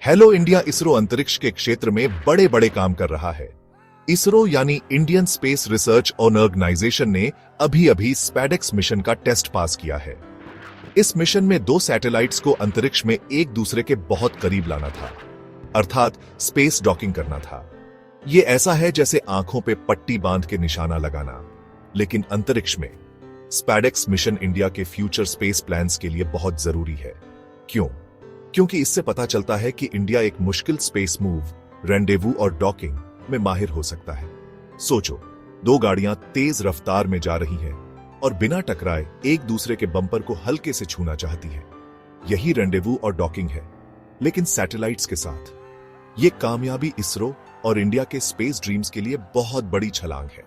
Hello India ISRO अंतरिक्ष के क्षेत्र में बड़े बड़े काम कर रहा है। इसरो यानी इंडियन स्पेस रिसर्च ऑर्गेनाइजेशन ने अभी अभी स्पैडेक्स मिशन का टेस्ट पास किया है। इस मिशन में 2 सैटेलाइट्स को अंतरिक्ष में एक दूसरे के बहुत करीब लाना था, अर्थात स्पेस डॉकिंग करना था। यह ऐसा है जैसे आंखों पे पट्टी बांध के निशाना लगाना, लेकिन अंतरिक्ष में। स्पैडेक्स मिशन इंडिया के फ्यूचर स्पेस प्लान्स के लिए बहुत जरूरी है। क्यों? क्योंकि इससे पता चलता है कि इंडिया एक मुश्किल स्पेस मूव, रेंडेवू और डॉकिंग में माहिर हो सकता है। सोचो, 2 गाड़ियां तेज रफ्तार में जा रही हैं और बिना टकराए एक दूसरे के बम्पर को हल्के से छूना चाहती हैं। यही रेंडेवू और डॉकिंग है, लेकिन सैटेलाइट्स के साथ। यह कामयाबी इसरो और इंडिया के स्पेस ड्रीम्स के लिए बहुत बड़ी छलांग है।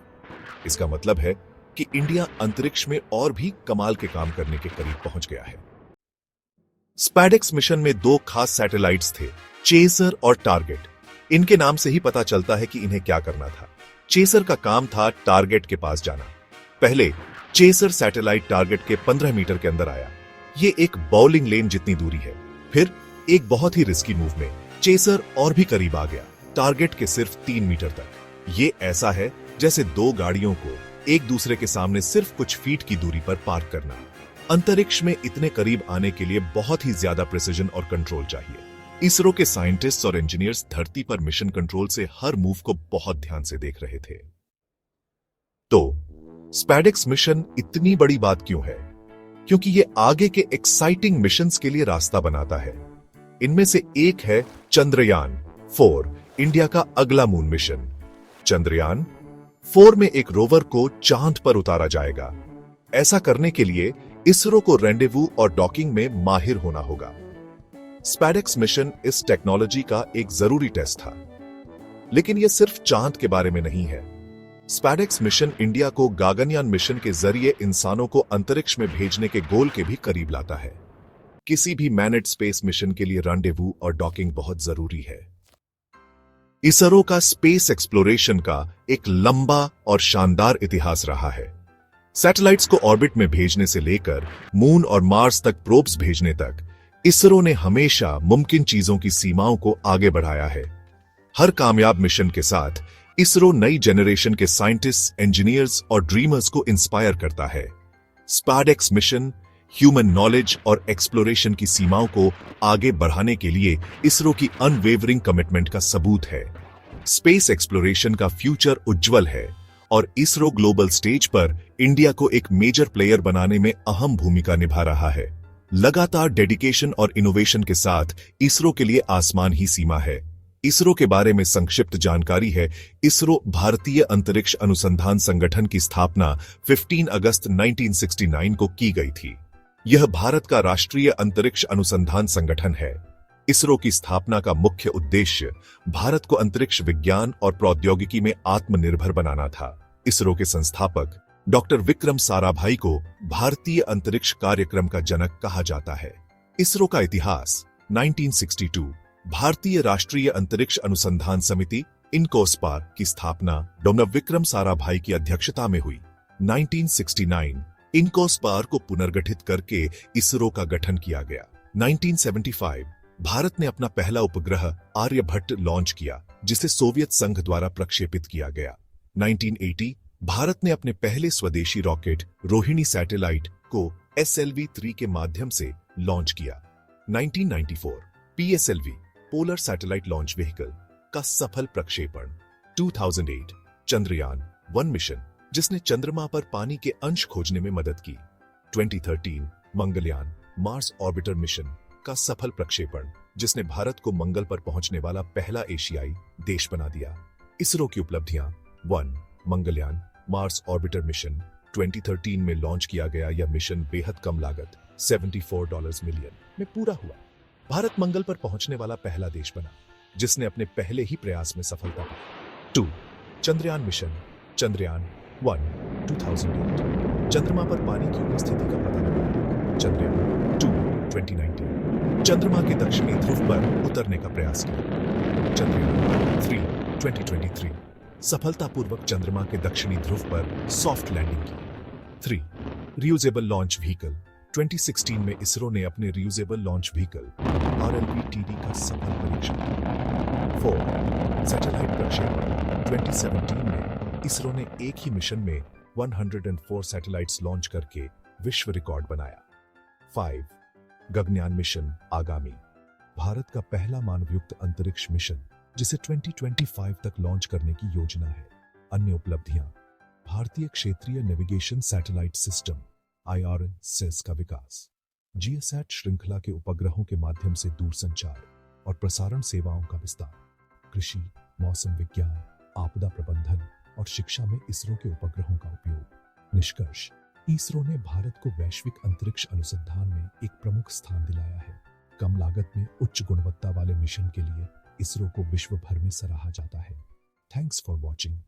इसका मतलब है कि इंडिया अंतरिक्ष में और भी कमाल के काम करने के करीब पहुंच गया है। स्पैडेक्स मिशन में 2 खास सैटेलाइट्स थे, चेसर और टारगेट। इनके नाम से ही पता चलता है कि इन्हें क्या करना था। चेसर का काम था टारगेट के पास जाना। पहले चेसर सैटेलाइट टारगेट के 15 मीटर के अंदर आया। यह एक बाउलिंग लेन जितनी दूरी है। फिर एक बहुत ही रिस्की मूव में चेसर और भी करीब आ गया, टारगेट के सिर्फ 3 मीटर तक। ये ऐसा है जैसे 2 गाड़ियों को एक दूसरे के सामने सिर्फ कुछ फीट की दूरी पर पार्क करना। अंतरिक्ष में इतने करीब आने के लिए बहुत ही ज्यादा प्रिसिजन और कंट्रोल चाहिए। इसरो के साइंटिस्ट्स और इंजीनियर्स धरती पर मिशन कंट्रोल से हर मूव को बहुत ध्यान से देख रहे थे। तो स्पैडेक्स मिशन इतनी बड़ी बात क्यों है? क्योंकि ये आगे के एक्साइटिंग मिशंस के लिए रास्ता बनाता है। इनमें से एक है चंद्रयान 4, इंडिया का अगला मून मिशन। चंद्रयान 4 में एक रोवर को चांद पर उतारा जाएगा। ऐसा करने के लिए इसरो को रेंडेवू और डॉकिंग में माहिर होना होगा। स्पैडेक्स मिशन इस टेक्नोलॉजी का एक जरूरी टेस्ट था, लेकिन यह सिर्फ चांद के बारे में नहीं है। स्पैडेक्स मिशन इंडिया को गगनयान मिशन के जरिए इंसानों को अंतरिक्ष में भेजने के गोल के भी करीब लाता है। किसी भी मैनेड स्पेस मिशन के लिए रेंडेवू और डॉकिंग बहुत जरूरी है। इसरो का स्पेस एक्सप्लोरेशन का एक लंबा और शानदार इतिहास रहा है। सैटेलाइट्स को ऑर्बिट में भेजने से लेकर मून और मार्स तक प्रोब्स भेजने तक इसरो ने हमेशा मुमकिन चीजों की सीमाओं को आगे बढ़ाया है। हर कामयाब मिशन के साथ इसरो नई जनरेशन के साइंटिस्ट्स, इंजीनियर्स और ड्रीमर्स को इंस्पायर करता है। स्पैडेक्स मिशन ह्यूमन नॉलेज और एक्सप्लोरेशन की सीमाओं को आगे बढ़ाने के लिए इसरो की अनवेवरिंग कमिटमेंट का सबूत है। स्पेस एक्सप्लोरेशन का फ्यूचर उज्जवल है और इसरो ग्लोबल स्टेज पर इंडिया को एक मेजर प्लेयर बनाने में अहम भूमिका निभा रहा है। लगातार डेडिकेशन और इनोवेशन के साथ इसरो के लिए आसमान ही सीमा है। इसरो के बारे में संक्षिप्त जानकारी है। इसरो भारतीय अंतरिक्ष अनुसंधान संगठन की स्थापना 15 अगस्त 1969 को की गई थी। यह भारत का राष्ट्रीय अंतरिक्ष अनुसंधान संगठन है। इसरो की स्थापना का मुख्य उद्देश्य भारत को अंतरिक्ष विज्ञान और प्रौद्योगिकी में आत्मनिर्भर बनाना था। इसरो के संस्थापक डॉक्टर विक्रम साराभाई को भारतीय अंतरिक्ष कार्यक्रम का जनक कहा जाता है। इसरो का इतिहास 1962 भारतीय राष्ट्रीय अंतरिक्ष अनुसंधान समिति इनकोस्पार की स्थापना डॉक्टर विक्रम साराभाई की अध्यक्षता में हुई। 1969 इनकोस्पार को पुनर्गठित करके इसरो का गठन किया गया। 1975 भारत ने अपना पहला उपग्रह आर्यभट्ट लॉन्च किया, जिसे सोवियत संघ द्वारा प्रक्षेपित किया गया। 1980 भारत ने अपने पहले स्वदेशी रॉकेट रोहिणी सैटेलाइट को SLV-3 के माध्यम से लॉन्च किया। 1994 PSLV polar satellite launch vehicle का सफल प्रक्षेपण। 2008 चंद्रयान 1 मिशन, जिसने चंद्रमा पर पानी के अंश खोजने में मदद की। 2013 मंगलयान मार्स ऑर्बिटर मिशन का सफल प्रक्षेपण, जिसने भारत को मंगल पर पहुंचने वाला पहला एशियाई देश बना दिया। इसरो की उपलब्धियां 1 मंगलयान मार्स ऑर्बिटर मिशन 2013 में लॉन्च किया गया। यह मिशन बेहद कम लागत $74 मिलियन में पूरा हुआ। भारत मंगल पर पहुंचने वाला पहला देश बना, जिसने अपने पहले ही प्रयास में सफलता पाई। 2 चंद्रयान मिशन चंद्रयान 1 2008 चंद्रमा पर पानी की उपस्थिति का पता लगाया। चंद्रयान 2 2019 चंद्रमा के दक्षिणी ध्रुव पर उतरने का प्रयास किया। चंद्रयान 3 2023 सफलतापूर्वक चंद्रमा के दक्षिणी ध्रुव पर सॉफ्ट लैंडिंग की। 3 रियूजेबल लॉन्च व्हीकल 2016 में इसरो ने अपने रियूजेबल लॉन्च व्हीकल RLV-TD का सफल परीक्षण किया। 4. सैटेलाइट प्रक्षेपण 2017 में इसरो ने एक ही मिशन में 104 सैटेलाइट्स लॉन्च करके विश्व रिकॉर्ड बनाया। 5. गगनयान मिशन आगामी भारत का पहला मानवयुक्त अंतरिक्ष मिशन जिसे 2025 तक लॉन्च करने की योजना है। अन्य उपलब्धियां: भारतीय क्षेत्रीय नेविगेशन सैटेलाइट सिस्टम IRSS का विकास, GSAT श्रृंखला के उपग्रहों के माध्यम से दूरसंचार और प्रसारण सेवाओं का विस्तार, कृषि, मौसम विज्ञान, आपदा प्रबंधन और शिक्षा में इसरो के उपग्रहों का उपयोग। निष्कर्ष: इसरो ने भारत को वैश्विक अंतरिक्ष अनुसंधान में एक प्रमुख स्थान दिलाया है। कम लागत में उच्च गुणवत्ता वाले मिशन के लिए इसरो को विश्व भर में सराहा जाता है। Thanks for watching.